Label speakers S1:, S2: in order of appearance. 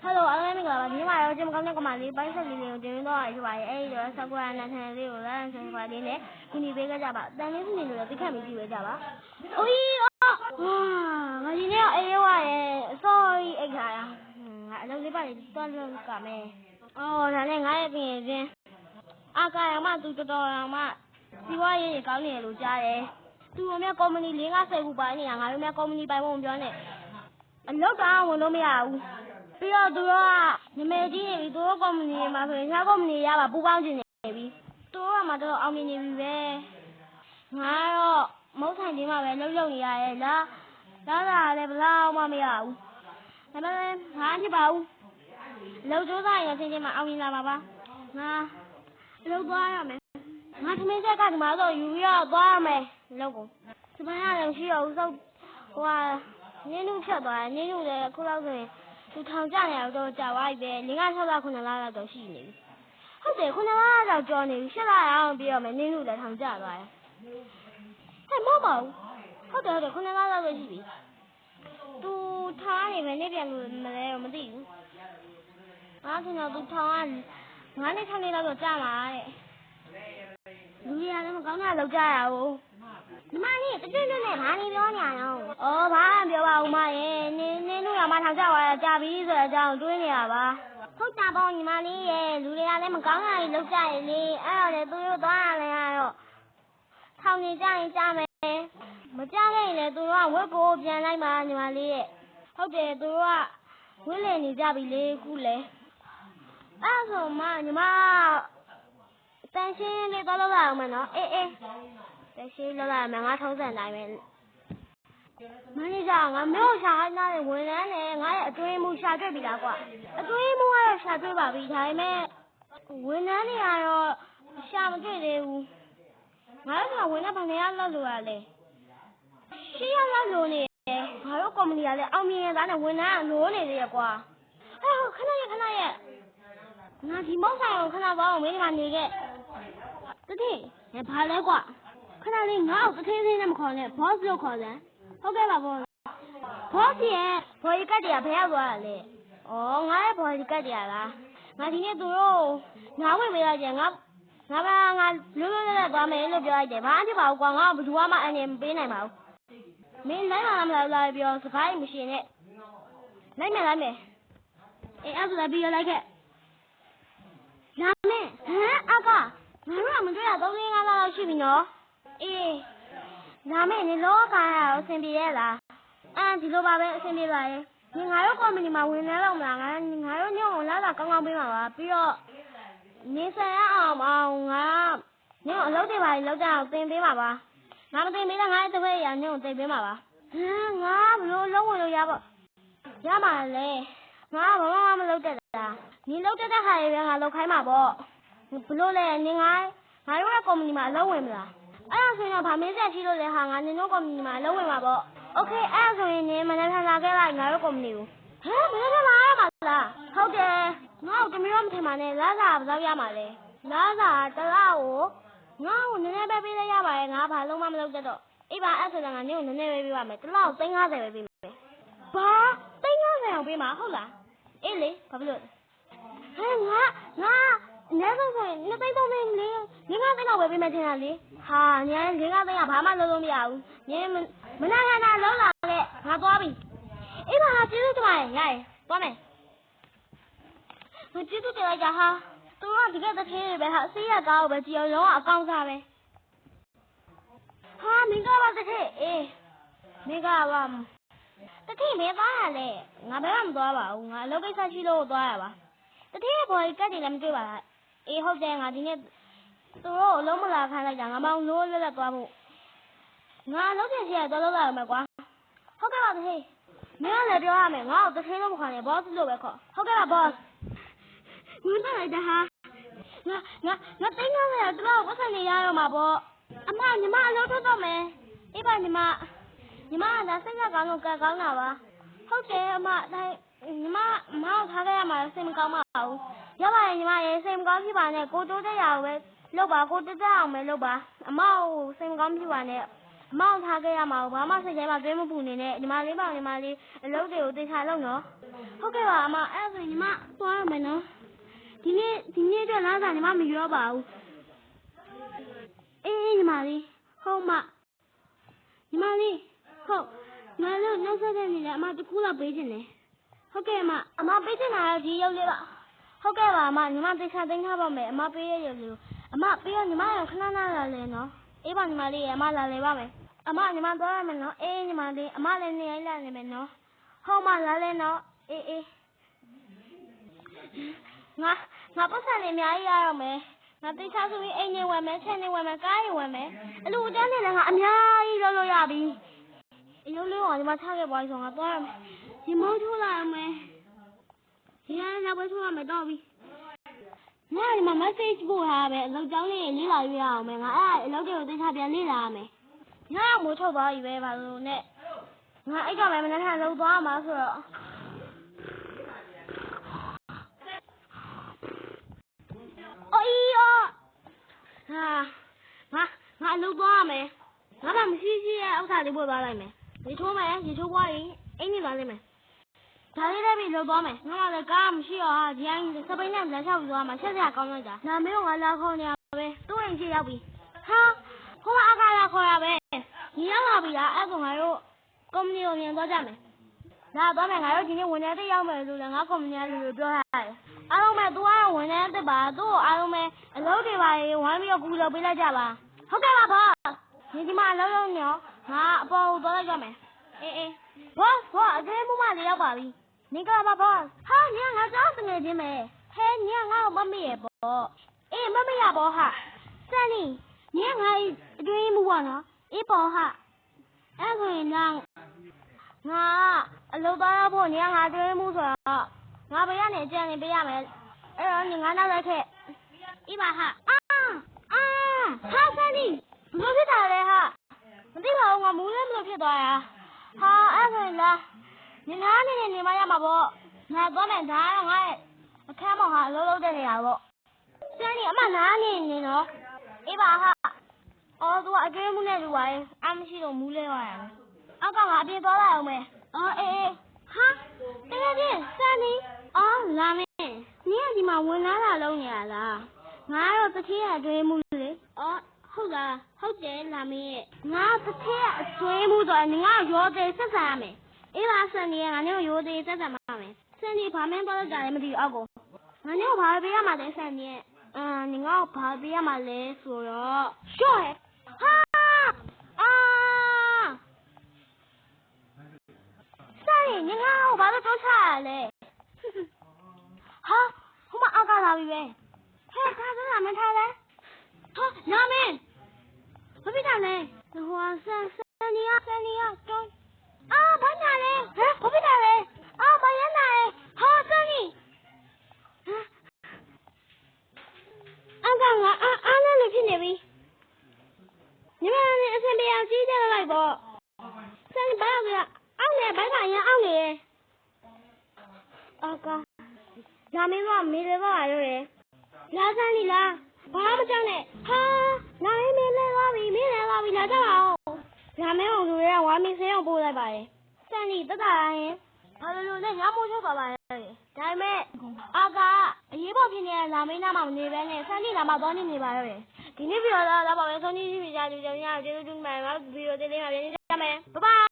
S1: Hello, anh em gọi nhưng mà trong công tác mà đi bánh sẽ đi đến đó thì vậy rồi sau qua là thằng đi rồi là thằng phải đi nè đi về cái nhà bạn đang đến đi rồi thì cái mình đi về nhà bạn ôi wow ngày nay ai vậy sorry anh à đâu đi bạn toàn cả mẹ thằng này ngay bên bên cái mà tụi tôi mà đi qua gì搞你路家的tụi我们公民领啊谁不办呢俺们公民办我们呢老早我都没有ပြီးတော့သူတို့ကနမဲကြီးနေပြီသူတို့ကော်မတီမှာဆိုရင်ညကော်မတီရပါပူပေါင်းခြင်းနေပြီသူတို့ကမှတော့အောင်မြင်နေပြီပဲငါတော့မုတ်ဆိုင်ကြီးမှာပဲလှုပ်နေရရဲ့လားလည်းဘလောက်မှမရဘူးဒါပေမဲ့ငါဖြစ်ပါဘူးလှုပ်ကြိုးစားရင်ချင်းချင်းမှအောင်မြင်လာမှာပါငါလှုပ်သွားရမယ်ငါသမီးဆက်ကဒီမှာဆိုယူရသွားရမယ်လှုပ်ကိုစပန်းရတယ်ရှိအောင်စုပ်ဟိုနင်းနုဖြတ်သွားတယ်နင်းနုလည်းခုလောက်ဆိုရင်သူထောင်ကြနေတော့ကြာသွားပြီပဲ5 6လ9လတော့ရှိနေပြီဟုတ်တယ်9လတော့ကြော်နေပြီ10လအောင်ပြီးတော့မယ်နင်းလို့လည်းထောင်ကြသွားတယ်ဟဲ့မဟုတ်ပါဘူးဟုတ်တယ်9လတော့ရှိပြီသူထားနေပဲနေပြန်လို့မလဲမသိဘူးအားဆိုတော့သူထောင်က9နှစ်6နှစ်လောက်တော့ကြာမှာတဲ့လူတွေကလည်းမကောင်းတာလောက်ကြရဘူးဒီမလေးတတွင်းနဲ့ဘာနေပြောနေရအောင်။ဘာမှပြောပါဦးမရဲ့။နင်းတို့ကမှထောင်ကြသွားတာကြာပြီဆိုတဲ့အကြောင်းတွေးနေရပါ။ဟုတ်တာပေါ့ညီမလေးရဲ့လူတွေကလည်းမကောင်းတာတွေလုပ်ကြရလေ။အဲ့တော့လေသူတို့သွားရလဲရတော့ထောင်နေကြရင်ကြာမယ်။မကြခဲ့ရင်လည်းသူတို့ကဝက်ကိုပြန်လိုက်ပါညီမလေးရဲ့။ဟုတ်တယ်သူတို့ကဝက်လည်နေကြပြီလေခုလေ။အဲ့ဆိုမှညီမတန်ရှင်းလေးတော့လောက်ရအောင်မနော်။အေးတရှိလောက်လာမယ်ငါထုံးစံတိုင်းပဲမင်းကြီးကငါမျိုးရှာနေတယ်ဝန်ထမ်းနဲ့ငါရဲ့အတွင်းမှုရှာတွေ့ပြီလားကွာအတွင်းမှုကတော့ရှာတွေ့ပါပြီဒါပေမဲ့ဝန်ထမ်းတွေကတော့ရှာမတွေ့သေးဘူးငါတို့ကဝန်ထမ်းဘာနေရလောက်လို့ရလဲရှင်းရလောက်လို့နေတယ်ငါတို့ကုမ္ပဏီကလည်းအောင်မြင်ရတာနဲ့ဝန်ထမ်းကလိုနေသေးရကွာခဏရဲ့ငါဒီမောက်ဆိုင်ကိုခဏပေါအောင်မင်းဒီမှာနေခဲ့တတိဘာလဲကွာခဏလေးငါ့ကိုတထင်းနဲ့မခေါ်နဲ့ boss လို့ခေါ်စမ်းဟုတ်ကဲ့ပါ boss ရဲ့ body ကတ်တရားဖျောက်သွားတာလေငါရဲ့ body ကတ်တရားလားငါဒီနေ့သူတို့ငါဝင်ပေးလိုက်တယ်ငါလွတ်လပ်သွားမယ်လို့ပြောလိုက်တယ်ဘာမှဖြစ်ပါဘူးကွာငါဘယ်သူမှအနေမပေးနိုင်ပါဘူးမင်းလိုက်လာမလားပြောစကားမရှိနဲ့လိုက်မယ်အေးအဲ့ဒါပြီးရလိုက်ခဲ့လာမယ်အကငါတို့ကမတွေ့ရ3 5လလောက်ရှိပြီနော်အေးနာမည်နေလောကရအောင်အဆင်ပြေရဲ့လားဒီလိုပါပဲအဆင်ပြေပါရဲ့ညီငါတို့ကုမ္ပဏီမှာဝင်နေတော့မလားငါတို့ညောင်းလာကောင်းကောင်းပေးမှာပါပြီးတော့နေဆိုင်အောင်ငါညောင်းအလုပ်တွေပါလောက်ကြအောင်သင်ပေးမှာပါငါမသင်ပေးတော့ငါ့တပည့်ရညောင်းသင်ပေးမှာပါငါဘလို့လုံးဝင်လို့ရမှာလေငါဘာမှမလုပ်တတ်တာညီလုပ်တတ်တဲ့ဟာတွေပဲငါလုပ်ခိုင်းမှာပေါ့ဘလို့လဲညီငါတို့ရဲ့ကုမ္ပဏီမှာအလုပ်ဝင်မလားအဲ့ဒါဆိုရင်ဗာမင်းဆက်ရှိလို့လေဟာငါနင်တို့ကုမ္ပဏီမှာလုံးဝင်မှာပေါ့โอเคအဲ့ဒါဆိုရင်နင်မနေ့ကလာခဲ့လိုက်ငါတို့ကုမ္ပဏီကိုမနေ့ကလာရမှာလားဟုတ်တယ်ငါ့ကိုတမျိုးမထင်ပါနဲ့လာစားဘယ်လောက်ရမှာလဲလာစားတစ်လောက်ကိုငါ့ကိုနည်းနည်းပဲပေးရပါရဲ့ငါဘာလုံးမမလုပ်တတ်တော့အေးပါအဲ့ဆိုတော့ငါနင်ကိုနည်းနည်းပဲပေးပါမယ်တစ်လောက်350ပဲပေးမယ်ဘာ350အောင်ပေးမှာဟုတ်လားအေးလေဘာဖြစ်လို့ငါအနည်းဆုံးဆိုရင်2 သိန်း 3 သိန်းလေး5 သိန်းလောက်ပဲပေးမယ်ထင်တာလေဟာည5 သိန်းကဘာမှလုပ်လို့မရဘူးညမနာခဏလုံးလာခဲ့ငါသွားပြီအေးပါကျေးဇူးတင်ပါတယ်ရသွားမယ်ကျေးဇူးတင်လိုက်ကြဟာသူတို့ကတကယ်တကယ်ပဲဟာဆေးရကောင်းပဲကြည်အောင်လုံးဝအကောင်းစားပဲဟာမင်းကပါတကယ်အေးမင်းကပါတကယ်မင်းသွားရလေငါဘယ်မှမသွားပါဘူးငါအလုပ်ကိစ္စရှိလို့သွားရပါတကယ်ဘော်ကတ်တယ်လည်းမတွေ့ပါလားအေးဟုတ်တယ်ငါဒီနေ့သူတို့အလုံးမလာခိုင်းလိုက်တာငါမောင်လို့လွတ်လပ်သွားဖို့ငါလုံးတင်စီရတော့လောက်ရမယ်ကွာဟုတ်ကဲ့ပါတထေးမင်းကလည်းပြောရမယ်ငါ့ကိုတထေးလို့မခေါ်နဲ့ boss လို့ပဲခေါ်ဟုတ်ကဲ့ပါ boss ဝင်လာလိုက်တာဟာငါသိန်း90တော့တော့ပတ်စံနေရတော့မှာပေါ့အမညီမအလုပ်ထုတ်တော့မယ်အေးပါညီမကဒါစိတ်ကကောင်းလို့ကကောင်းတာပါဟုတ်တယ်အမဒါညီမထားခဲ့ရမှာစိတ်မကောင်းပါဘူးရပါတယ်ညီမရေစိတ်မကောင်းဖြစ်ပါနဲ့ကိုတိုးတက်ရအောင်ပဲလုပ်ပါကိုတက်တက်အောင်ပဲလုပ်ပါအမကိုစိတ်မကောင်းဖြစ်ပါနဲ့ အမောင်ထားခဲ့ရမှာဘာမှစိတ်ထဲမှာတွေးမပူနေနဲ့ညီမလေးပေါ့ညီမလေးအလုပ်တွေကိုသိချလုပ်နော်ဟုတ်ကဲ့ပါအမအဲ့ဆိုညီမသွားရမယ်နော်ဒီနေ့အတွက်လားစားညီမမရောပါဘူးအေးညီမလေးဟုတ်မညီမလေးဟုတ်ညီမလေးနောက်ဆက်တဲ့နေလဲအမတကူလောက်ပေးခြင်းတယ်ဟုတ်ကဲ့အမပေးချင်တာဒီရုပ်လေးပါဟုတ်ကဲ့ပါအမညီမသိချသိမ်းထားပါမယ်အမပေးရရုပ်လေးအမပေးရညီမရခဏလာလဲနော်အေးပါညီမလေးအမလာလဲပါမယ်အမညီမသွားရမယ်နော်အေးညီမလေးအမလည်းနေလိုက်လာနေမယ်နော်ဟုတ်မလာလဲနော်အေးငါပတ်စံနေအများကြီးရတော့မယ်ငါသိချဆိုပြီးအိမ်နေဝယ်မယ်ချက်နေဝယ်မယ်ကားတွေဝယ်မယ်အလူအတန်းနေလည်းငါအများကြီးလုပ်လို့ရပြီအယုံလေးကညီမချခဲ့ပွားဆိုငါသွားရမယ်ဒီမောင်းထိုးလာရမယ်ဒီကနေ့ပဲထိုးရမယ်တော့ပြီငါဒီမှာ message ပို့ထားပဲအလုပ်ကြောင်းလေးလေးလာရွေးရအောင်မယ်ငါအဲ့အလုပ်တွေကိုသိချပြန်လေးလာရမယ်ငါမိုးထုတ်သွားပြီပဲဘာလို့နဲ့ငါအိတ်ကလည်းမနေ့ကလှုပ်သွားမှာဆိုတော့အိုးငါလှုပ်သွားမယ်ငါမှမရှိရဲ့ဥစ္စာလေးပို့သွားလိုက်မယ်ရေချိုးမယ်ရေချိုးပွားရင်အိမ်နေသွားလိမ့်မယ်ဒါလေးလည်းပြီးလှုပ်သွားမယ်ငါလည်းကားမရှိတော့ဟာဒီအိမ်စပိန်နဲ့လက်လျှောက်ပြီးသွားမှာချက်စရာကောင်းလိုက်တာနာမည်ကငါလာခေါ်နေရပဲသူ့အိမ်ရှိရောက်ပြီဟာဟိုကအကားလာခေါ်ရပဲညီရောက်လာပြီလားအဲ့ကောင်ငါတို့ကုမ္ပဏီကိုပြန်သွားကြမယ်ဒါသွားမယ်ငါတို့ဒီနေ့ဝန်ထမ်းတစ်ရောက်မယ်လို့လည်းငါကုမ္ပဏီကလူတွေပြောထားတယ်အားလုံးပဲသူကဝန်ထမ်းတစ်ပါသူ့ကိုအားလုံးပဲအလုပ်တွေပါဝိုင်းပြီးတော့ကူလုပ်ပေးလိုက်ကြပါဟုတ်ကဲ့ပါဘောဒီမှာအလုပ်လုပ်နေရောငါအပေါ်ကိုသွားလိုက်ကြမယ်အေးဘောအကဲမှုမလေးရောက်ပါပြီနေကပါဘောဟာညငါကြောက်တငယ်ချင်းပဲဟဲညငါ့ကိုမမေ့ရပေါ့အေးမမေ့ရပေါ့ဟာစန်နီညငါအတွင်းမှုပေါ့နော်အေးပေါ့ဟာအဲ့ဆိုရင်ငါအလုပ်သွားဖို့ညငါအတွင်းမှုဆိုတော့ငါဘေးကနေအကြံနေပေးရမယ်အဲ့တော့ညငါနောက်လိုက်ခဲ့အေးပါဟာဟာစန်နီဘလို့ဖြစ်တာလဲဟာမသိပါဘူးငါမူးလည်းမလို့ဖြစ်သွားတာဟာအဲ့ဆိုရင်လားနေမရမှာပေါ့ငါသွားမယ်ဒါကတော့ငါရဲ့အခန်းပေါ်ဟာအလုပ်လုပ်တဲ့နေရာပေါ့စန်းနေအမနားနေနော်အေးပါဟာအော်သူကအကျွေးမှုနဲ့လူပါရဲ့အမရှိတော့မူးလဲသွားရတယ်အောက်ကငါအပြင်သွားလိုက်အောင်မယ်အော်အေးဟာတကယ်ချင်းစန်းနေအော်လာမယ်နင်ကဒီမှာဝင်လာတာလုံးနေရလားငါတော့တစ်ခေတ်အကျွေးမှုလေအော်ဟုတ်လားဟုတ်တယ်လာမင်းရဲ့ငါတစ်ခေတ်အကျွေးမှုဆိုရင်ငါရောသေးဆက်ဆံရမယ်အေးပါစန်နေငါနဲ့ရိုးသေးဆက်ဆံပါမယ်စန်နေဘာမှန်းတော့ကြလည်းမသိဘူးအောက်ကိုငါနဲ့ဘာပေးရမှာလဲစန်နေနင်ကဘာပေးရမှာလဲဆိုတော့ရှော့ရဲ့ဟာစန်နေနင်ကဘာလို့ထောက်ချရလဲဟာဟိုမှာအောက်ကလာပြီပဲဟဲ့ထားစမ်းမထားလဲဟာနာမင်းဘာဖြစ်တာလဲဟိုဆန်နေတော့ဘာညာလဲဟဲ့ဘာဖြစ်တာလဲဘာရမ်းလာလဲဟာစန်နီအန်ကငါအားလည်းဖြစ်နေပြီညီမလည်းအဆင်ပြေအောင်ကြီးတယ်လိုက်ပေါ့စန်နီဘာလို့လဲအောက်နေဘိုက်ပါရင်အောက်နေအကာဒါမင်းကမေးတယ်ပါရောရယ်လာစန်နီလားဘာမကြောက်နဲ့ဟာနိုင်မင်းလဲသွားပြီလာကြပါဦးဒါမင်းကိုလူတွေကဝါမင်းဆေးအောင်ပို့လိုက်ပါတယ်စန်နီတက်တာရင်ဘာလို့လဲငါမိုးချုပ်ပါပါရဲ့ဒါပေမဲ့အာကအရေးပေါ်ဖြစ်နေတဲ့လာမင်းနားမှာမနေဘဲနဲ့စန်နီနားမှာသွားနေပါတော့တယ်ဒီနေ့ပြီးတော့လာပါမယ်ဆုံးကြီးရှိပြီကြာလူကြောင်ရကျေးဇူးတင်ပါတယ်ဗီဒီယိုသေးလေးမှာပြန်ကြည့်ကြမယ်ဘိုင်